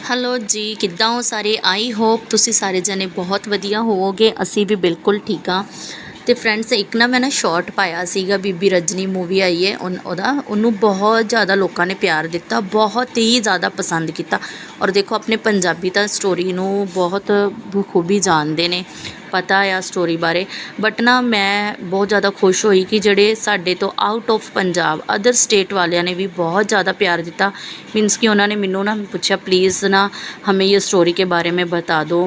Hello ਜੀ, ਕਿੱਦਾਂ ਹੋ ਸਾਰੇ। ਆਈ ਹੋਪ ਤੁਸੀਂ ਸਾਰੇ ਜਣੇ ਬਹੁਤ ਵਧੀਆ ਹੋਵੋਗੇ। ਅਸੀਂ ਵੀ ਬਿਲਕੁਲ ਠੀਕ ਹਾਂ। ਤੇ ਫਰੈਂਡਸ, ਇੱਕ ਨਾ ਮੈਂ ਸ਼ਾਰਟ ਪਾਇਆ ਸੀਗਾ, ਬੀਬੀ ਰਜਨੀ ਮੂਵੀ ਆਈ ਹੈ ਉਹਨੂੰ ਬਹੁਤ ਜ਼ਿਆਦਾ ਲੋਕਾਂ ਨੇ ਪਿਆਰ ਦਿੱਤਾ, ਬਹੁਤ ਹੀ ਜ਼ਿਆਦਾ ਪਸੰਦ ਕੀਤਾ। ਔਰ ਦੇਖੋ, ਆਪਣੇ ਪੰਜਾਬੀ ਤਾਂ ਸਟੋਰੀ ਨੂੰ ਬਹੁਤ ਬਖੂਬੀ ਜਾਣਦੇ ਨੇ, ਪਤਾ ਆ ਸਟੋਰੀ ਬਾਰੇ। ਬਟ ਨਾ ਮੈਂ ਬਹੁਤ ਜ਼ਿਆਦਾ ਖੁਸ਼ ਹੋਈ ਕਿ ਜਿਹੜੇ ਸਾਡੇ ਤੋਂ out of Punjab other state ਵਾਲਿਆਂ ਨੇ ਵੀ ਬਹੁਤ ज़्यादा प्यार दिता। मीन्स कि उन्होंने मैनू ना पूछा, प्लीज़ ना हमें ये स्टोरी के बारे में बता दो,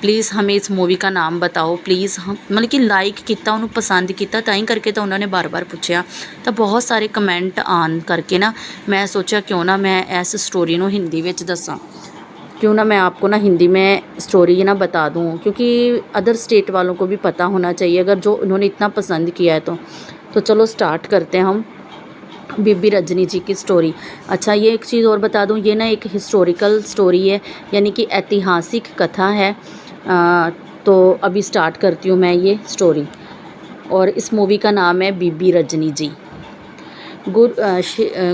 प्लीज़ हमें इस मूवी का नाम बताओ प्लीज़। हम मतलब कि लाइक किया, उन्होंने पसंद किया, ताई करके तो उन्होंने बार बार पूछा। तो बहुत सारे कमेंट आन करके ना मैं सोचा क्यों ना मैं इस स्टोरी को हिंदी में दसा, क्यों ना मैं आपको ना हिंदी में स्टोरी ना बता दूँ, क्योंकि अदर स्टेट वालों को भी पता होना चाहिए अगर जो उन्होंने इतना पसंद किया है तो चलो स्टार्ट करते हैं हम बीबी रजनी जी की स्टोरी। अच्छा, ये एक चीज़ और बता दूँ, ये ना एक हिस्टोरिकल स्टोरी है, यानी कि ऐतिहासिक कथा है। तो अभी स्टार्ट करती हूँ मैं ये स्टोरी। और इस मूवी का नाम है बीबी रजनी जी।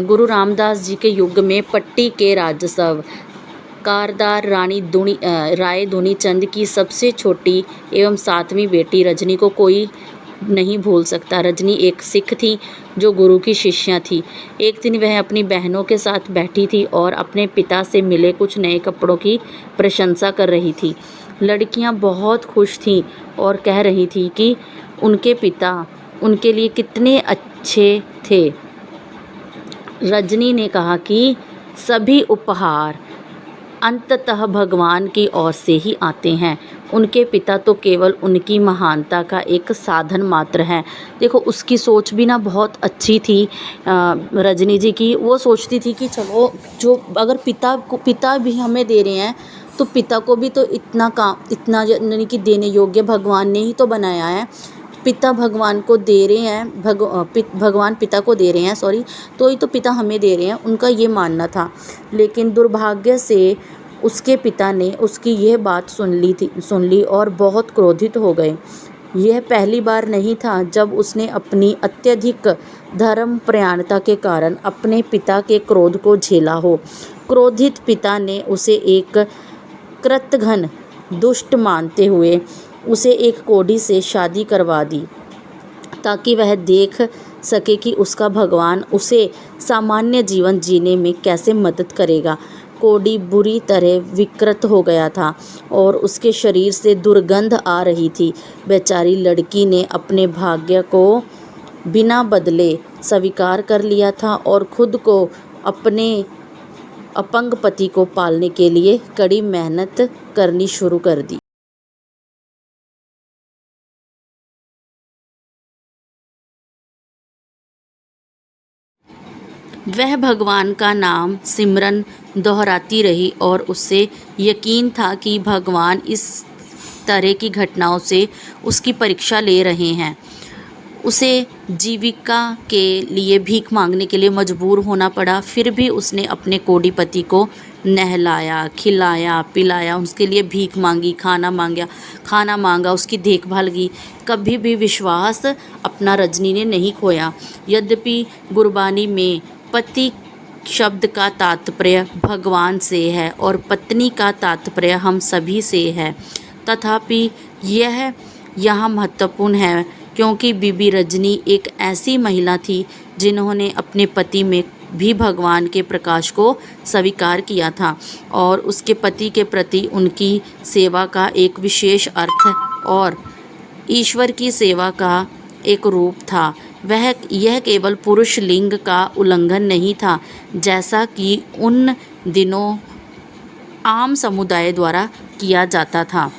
गुरु रामदास जी के युग में पट्टी के राजस्व कारदार राय दुनी चंद की सबसे छोटी एवं सातवीं बेटी रजनी को कोई नहीं भूल सकता। रजनी एक सिख थी जो गुरु की शिष्या थी। एक दिन वह अपनी बहनों के साथ बैठी थी और अपने पिता से मिले कुछ नए कपड़ों की प्रशंसा कर रही थी। लड़कियां बहुत खुश थीं और कह रही थी कि उनके पिता उनके लिए कितने अच्छे थे। रजनी ने कहा कि सभी उपहार अंततः भगवान की ओर से ही आते हैं, उनके पिता तो केवल उनकी महानता का एक साधन मात्र हैं। देखो, उसकी सोच भी ना बहुत अच्छी थी रजनी जी की। वो सोचती थी कि चलो, जो अगर पिता भी हमें दे रहे हैं तो पिता को भी तो इतना यानी कि देने योग्य भगवान ने ही तो बनाया है। पिता भगवान को दे रहे हैं, भगवान पिता को दे रहे हैं, सॉरी, तो ही तो पिता हमें दे रहे हैं, उनका ये मानना था। लेकिन दुर्भाग्य से उसके पिता ने उसकी यह बात सुन ली और बहुत क्रोधित हो गए। यह पहली बार नहीं था जब उसने अपनी अत्यधिक धर्मपरायणता के कारण अपने पिता के क्रोध को झेला हो। क्रोधित पिता ने उसे एक कृतघ्न दुष्ट मानते हुए उसे एक कोढ़ी से शादी करवा दी, ताकि वह देख सके कि उसका भगवान उसे सामान्य जीवन जीने में कैसे मदद करेगा। कोढ़ी बुरी तरह विकृत हो गया था और उसके शरीर से दुर्गंध आ रही थी। बेचारी लड़की ने अपने भाग्य को बिना बदले स्वीकार कर लिया था और खुद को अपने अपंग पति को पालने के लिए कड़ी मेहनत करनी शुरू कर दी। वह भगवान का नाम सिमरन दोहराती रही और उससे यकीन था कि भगवान इस तरह की घटनाओं से उसकी परीक्षा ले रहे हैं। उसे जीविका के लिए भीख मांगने के लिए मजबूर होना पड़ा, फिर भी उसने अपने कोढ़ी पति को नहलाया, खिलाया, पिलाया, उसके लिए भीख मांगी, खाना मांगा, उसकी देखभाल की। कभी भी विश्वास अपना रजनी ने नहीं खोया। यद्यपि गुरबानी में पति शब्द का तात्पर्य भगवान से है और पत्नी का तात्पर्य हम सभी से है, तथापि यह यहाँ महत्वपूर्ण है क्योंकि बीबी रजनी एक ऐसी महिला थी जिन्होंने अपने पति में भी भगवान के प्रकाश को स्वीकार किया था और उसके पति के प्रति उनकी सेवा का एक विशेष अर्थ और ईश्वर की सेवा का एक रूप था। यह केवल पुरुष लिंग का उल्लंघन नहीं था, जैसा कि उन दिनों आम समुदाय द्वारा किया जाता था।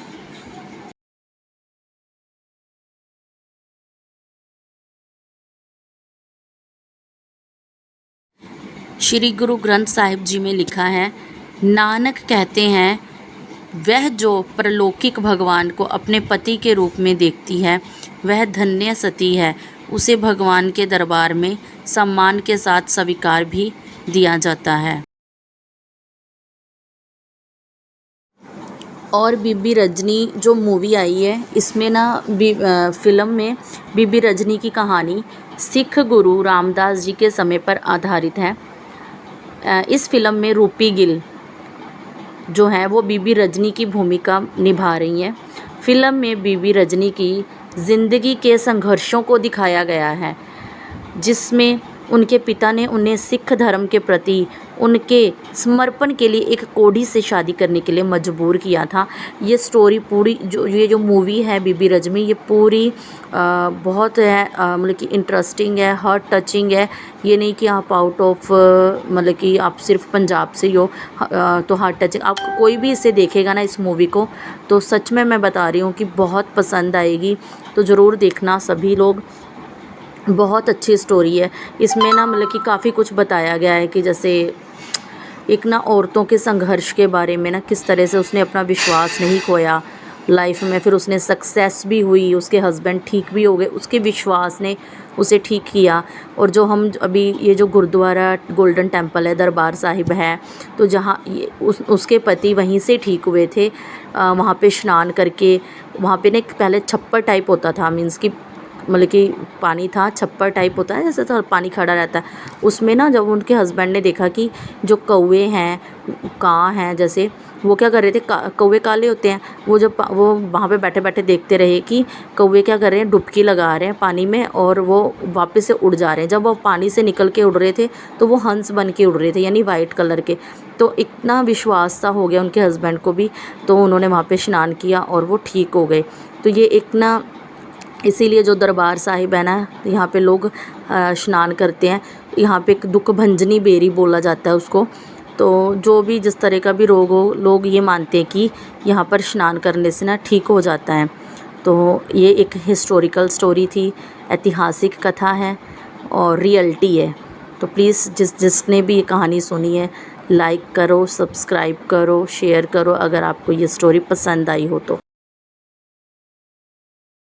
श्री गुरु ग्रंथ साहिब जी में लिखा है, नानक कहते हैं, वह जो परलौकिक भगवान को अपने पति के रूप में देखती है वह धन्य सती है। उसे भगवान के दरबार में सम्मान के साथ स्वीकार भी दिया जाता है। और बीबी रजनी जो मूवी आई है, इसमें ना फिल्म में बीबी रजनी की कहानी सिख गुरु रामदास जी के समय पर आधारित है। इस फिल्म में रूपी गिल जो हैं वो बीबी रजनी की भूमिका निभा रही हैं। फ़िल्म में बीबी रजनी की ज़िंदगी के संघर्षों को दिखाया गया है, जिसमें उनके पिता ने उन्हें सिख धर्म के प्रति उनके समर्पण के लिए एक कोढ़ी से शादी करने के लिए मजबूर किया था। ये स्टोरी पूरी ये जो मूवी है बीबी रजनी, ये पूरी बहुत है मतलब कि इंटरेस्टिंग है, हार्ट टचिंग है। ये नहीं कि आप आउट ऑफ मतलब कि आप सिर्फ पंजाब से ही हो तो हार्ट टचिंग, आपको कोई भी इसे देखेगा ना इस मूवी को, तो सच में मैं बता रही हूँ कि बहुत पसंद आएगी। तो ज़रूर देखना सभी लोग। बहुत अच्छी स्टोरी है इसमें ना, मतलब कि काफ़ी कुछ बताया गया है कि जैसे एक ना औरतों के संघर्ष के बारे में ना, किस तरह से उसने अपना विश्वास नहीं खोया लाइफ में, फिर उसने सक्सेस भी हुई, उसके हस्बैंड ठीक भी हो गए, उसके विश्वास ने उसे ठीक किया। और जो हम अभी ये जो गुरुद्वारा गोल्डन टेम्पल है, दरबार साहिब है, तो जहाँ ये उसके पति वहीं से ठीक हुए थे। वहाँ पे स्नान करके, वहाँ पे ना एक पहले छप्पर टाइप होता था, मीन्स कि मतलब कि पानी था, छप्पर टाइप होता है जैसे तो पानी खड़ा रहता है उसमें ना। जब उनके हस्बैंड ने देखा कि जो कौवे हैं, कां हैं, जैसे वो क्या कर रहे थे, कौवे काले होते हैं, वो जब वो वहाँ पे बैठे बैठे देखते रहे कि कौवे क्या कर रहे हैं, डुबकी लगा रहे हैं पानी में और वो वापस से उड़ जा रहे हैं। जब वो पानी से निकल के उड़ रहे थे तो वो हंस बन के उड़ रहे थे, यानी वाइट कलर के। तो इतना विश्वास सा हो गया उनके हस्बैंड को भी, तो उन्होंने वहाँ पे स्नान किया और वो ठीक हो गए। तो ये एक ना, इसीलिए जो दरबार साहिब है ना, यहाँ पे लोग स्नान करते हैं। यहाँ पे एक दुख भंजनी बेरी बोला जाता है उसको। तो जो भी जिस तरह का भी रोग हो, लोग ये मानते हैं कि यहाँ पर स्नान करने से ना ठीक हो जाता है। तो ये एक हिस्टोरिकल स्टोरी थी, ऐतिहासिक कथा है और रियलिटी है। तो प्लीज़ जिसने भी ये कहानी सुनी है, लाइक करो, सब्सक्राइब करो, शेयर करो अगर आपको ये स्टोरी पसंद आई हो तो।